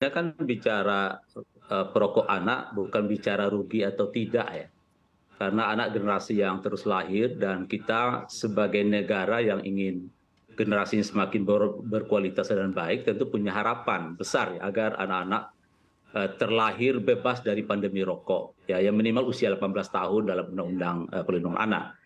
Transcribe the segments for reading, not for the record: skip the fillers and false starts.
kan bicara perokok anak bukan bicara rugi atau tidak ya. Karena anak generasi yang terus lahir dan kita sebagai negara yang ingin generasinya semakin berkualitas dan baik tentu punya harapan besar ya, agar anak-anak terlahir bebas dari pandemi rokok ya, yang minimal usia 18 tahun dalam Undang-Undang Perlindungan Anak.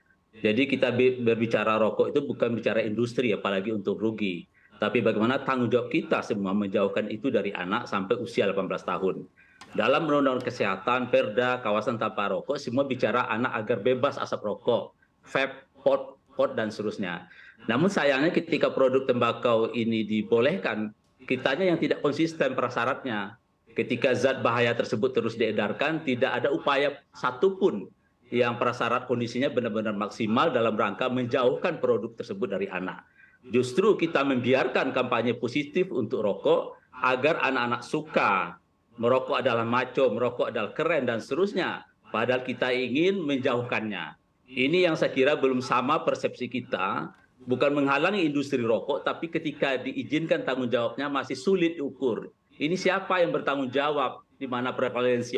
Jadi kita berbicara rokok itu bukan bicara industri apalagi untuk rugi, tapi bagaimana tanggung jawab kita semua menjauhkan itu dari anak sampai usia 18 tahun. Dalam Undang-Undang Kesehatan, Perda, kawasan tanpa rokok, semua bicara anak agar bebas asap rokok, vape, pot, dan seterusnya. Namun sayangnya ketika produk tembakau ini dibolehkan, kitanya yang tidak konsisten prasyaratnya. Ketika zat bahaya tersebut terus diedarkan, tidak ada upaya satupun yang prasyarat kondisinya benar-benar maksimal dalam rangka menjauhkan produk tersebut dari anak. Justru kita membiarkan kampanye positif untuk rokok agar anak-anak suka. Merokok adalah maco, merokok adalah keren, dan seterusnya. Padahal kita ingin menjauhkannya. Ini yang saya kira belum sama persepsi kita, bukan menghalangi industri rokok, tapi ketika diizinkan tanggung jawabnya masih sulit diukur. Ini siapa yang bertanggung jawab, di mana prevalensi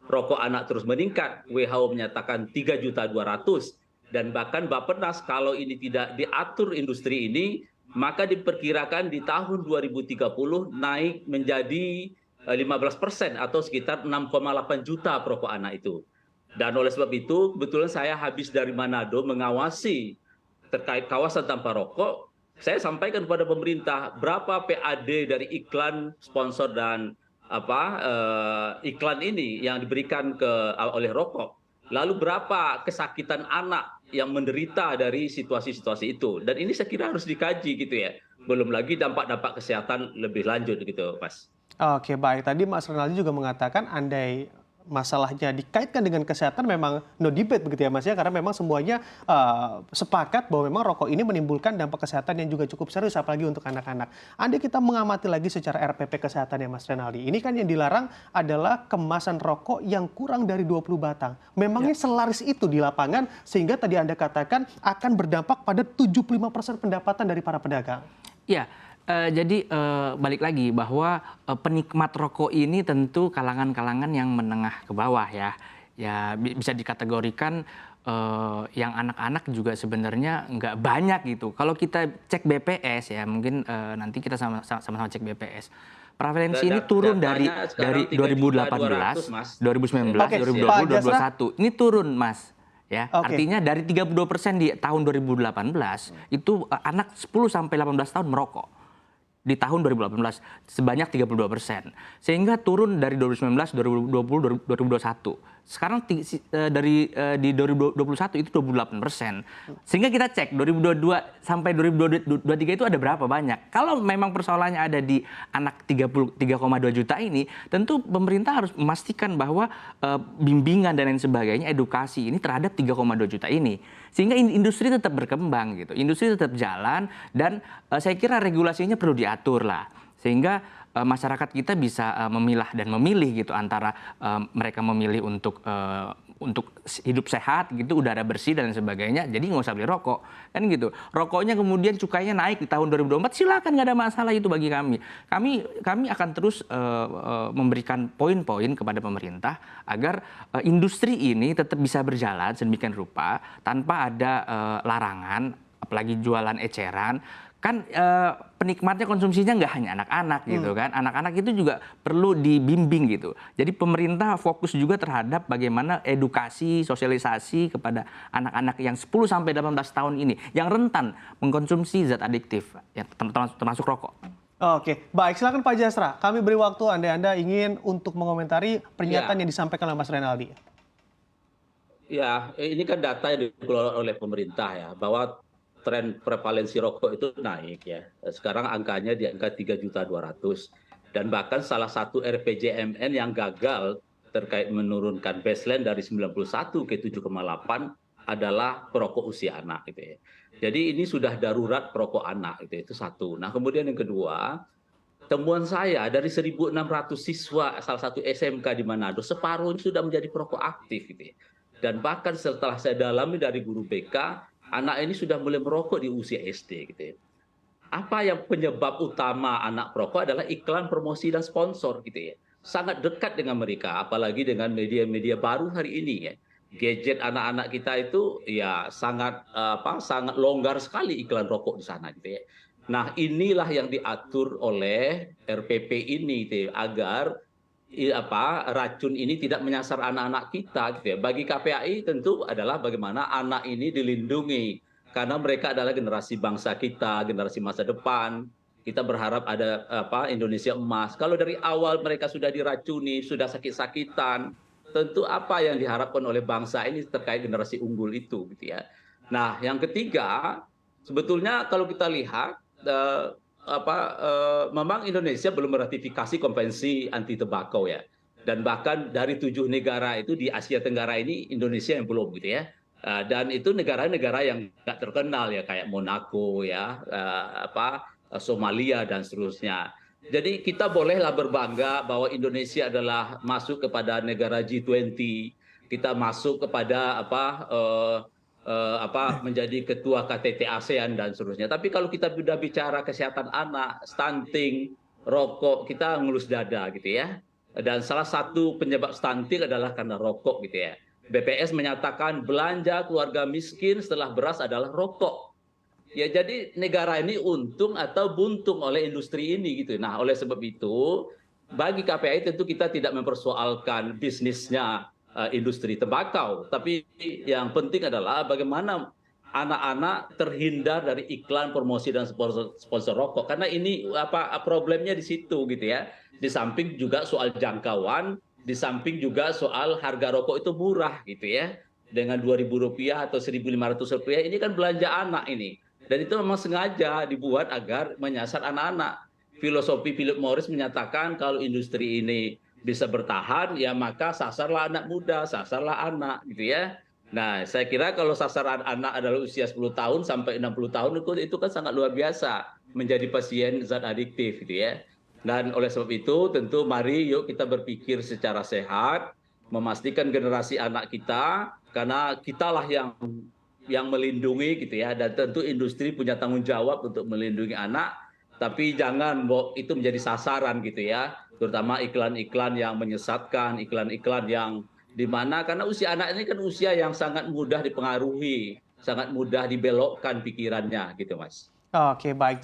rokok anak terus meningkat. WHO menyatakan 3.200.000, dan bahkan Bappenas kalau ini tidak diatur industri ini, maka diperkirakan di tahun 2030 naik menjadi 15% atau sekitar 6,8 juta perokok anak itu. Dan oleh sebab itu, kebetulan saya habis dari Manado mengawasi terkait kawasan tanpa rokok. Saya sampaikan kepada pemerintah berapa PAD dari iklan, sponsor, dan iklan ini yang diberikan oleh rokok. Lalu berapa kesakitan anak yang menderita dari situasi-situasi itu. Dan ini saya kira harus dikaji gitu ya. Belum lagi dampak-dampak kesehatan lebih lanjut gitu, Mas. Oke, baik. Tadi Mas Renaldi juga mengatakan andai masalahnya dikaitkan dengan kesehatan memang no debate begitu ya Mas ya, karena memang semuanya sepakat bahwa memang rokok ini menimbulkan dampak kesehatan yang juga cukup serius apalagi untuk anak-anak. Andai kita mengamati lagi secara RPP kesehatan ya Mas Renaldi, ini kan yang dilarang adalah kemasan rokok yang kurang dari 20 batang. Memangnya selaris itu di lapangan sehingga tadi Anda katakan akan berdampak pada 75% pendapatan dari para pedagang? Ya, jadi balik lagi bahwa penikmat rokok ini tentu kalangan-kalangan yang menengah ke bawah ya. Ya bisa dikategorikan yang anak-anak juga sebenarnya nggak banyak gitu. Kalau kita cek BPS ya, mungkin nanti kita sama-sama cek BPS. Prevalensi ini turun dari 2018, 2019, 2020, 2021. Ini turun, Mas. Ya, artinya dari 32% di tahun 2018 itu anak 10 sampai 18 tahun merokok. Di tahun 2018 sebanyak 32%. Sehingga turun dari 2019, 2020, 2021. Sekarang di 2021 itu 28%. Sehingga kita cek 2022 sampai 2023 itu ada berapa banyak. Kalau memang persoalannya ada di anak 3,2 juta ini, tentu pemerintah harus memastikan bahwa bimbingan dan lain sebagainya, edukasi ini terhadap 3,2 juta ini. Sehingga industri tetap berkembang gitu, industri tetap jalan, dan saya kira regulasinya perlu diatur lah, sehingga masyarakat kita bisa memilah dan memilih gitu antara mereka memilih untuk hidup sehat gitu, udara bersih dan sebagainya, jadi nggak usah beli rokok kan gitu. Rokoknya kemudian cukainya naik di tahun 2024, silakan, nggak ada masalah itu bagi kami. Kami akan terus memberikan poin-poin kepada pemerintah agar industri ini tetap bisa berjalan sedemikian rupa tanpa ada larangan, apalagi jualan eceran. Kan penikmatnya konsumsinya nggak hanya anak-anak gitu kan. Anak-anak itu juga perlu dibimbing gitu. Jadi pemerintah fokus juga terhadap bagaimana edukasi, sosialisasi kepada anak-anak yang 10 sampai 18 tahun ini yang rentan mengkonsumsi zat adiktif, ya, termasuk rokok. Oke, baik, silakan Pak Jasra. Kami beri waktu Anda ingin untuk mengomentari pernyataan yang disampaikan oleh Mas Renaldi. Ya, ini kan data yang dikelola oleh pemerintah ya, bahwa tren prevalensi rokok itu naik ya. Sekarang angkanya di angka 3.200.000. Dan bahkan salah satu RPJMN yang gagal terkait menurunkan baseline dari 91 ke 7,8 adalah perokok usia anak gitu ya. Jadi ini sudah darurat perokok anak gitu, itu satu. Nah, kemudian yang kedua, temuan saya dari 1.600 siswa salah satu SMK di Manado, separuh sudah menjadi perokok aktif gitu ya. Dan bahkan setelah saya dalami dari guru BK, anak ini sudah mulai merokok di usia SD gitu ya. apa yang penyebab utama anak perokok adalah iklan, promosi, dan sponsor gitu ya. Sangat dekat dengan mereka, apalagi dengan media-media baru hari ini ya. Gadget anak-anak kita itu ya sangat sangat longgar sekali iklan rokok di sana gitu ya. Nah, inilah yang diatur oleh RPP ini gitu ya, agar racun ini tidak menyasar anak-anak kita gitu ya. Bagi KPAI tentu adalah bagaimana anak ini dilindungi karena mereka adalah generasi bangsa kita, generasi masa depan. Kita berharap ada Indonesia emas. Kalau dari awal mereka sudah diracuni, sudah sakit-sakitan, tentu apa yang diharapkan oleh bangsa ini terkait generasi unggul itu gitu ya. Nah, yang ketiga, sebetulnya kalau kita lihat memang Indonesia belum meratifikasi konvensi anti tembakau ya. Dan bahkan dari 7 negara itu di Asia Tenggara ini Indonesia yang belum gitu ya. Dan itu negara-negara yang nggak terkenal ya kayak Monaco ya, Somalia dan seterusnya. Jadi kita bolehlah berbangga bahwa Indonesia adalah masuk kepada negara G20, kita masuk kepada menjadi ketua KTT ASEAN dan seterusnya. Tapi kalau kita sudah bicara kesehatan anak, stunting, rokok, kita ngelus dada gitu ya. Dan salah satu penyebab stunting adalah karena rokok gitu ya. BPS menyatakan belanja keluarga miskin setelah beras adalah rokok. Ya jadi negara ini untung atau buntung oleh industri ini gitu. Nah oleh sebab itu bagi KPI tentu kita tidak mempersoalkan bisnisnya industri tembakau, tapi yang penting adalah bagaimana anak-anak terhindar dari iklan, promosi dan sponsor rokok. Karena ini problemnya di situ gitu ya. Di samping juga soal jangkauan, di samping juga soal harga rokok itu murah gitu ya. Dengan Rp2.000 atau Rp1.500 ini kan belanja anak ini. Dan itu memang sengaja dibuat agar menyasar anak-anak. Filosofi Philip Morris menyatakan kalau industri ini bisa bertahan, ya maka sasarlah anak muda, sasarlah anak gitu ya. Nah, saya kira kalau sasaran anak adalah usia 10 tahun sampai 60 tahun itu kan sangat luar biasa menjadi pasien zat adiktif gitu ya. Dan oleh sebab itu tentu mari yuk kita berpikir secara sehat, memastikan generasi anak kita karena kitalah yang melindungi gitu ya, dan tentu industri punya tanggung jawab untuk melindungi anak, tapi jangan itu menjadi sasaran gitu ya, terutama iklan-iklan yang menyesatkan, iklan-iklan yang di mana karena usia anak ini kan usia yang sangat mudah dipengaruhi, sangat mudah dibelokkan pikirannya gitu Mas. Oke, baik.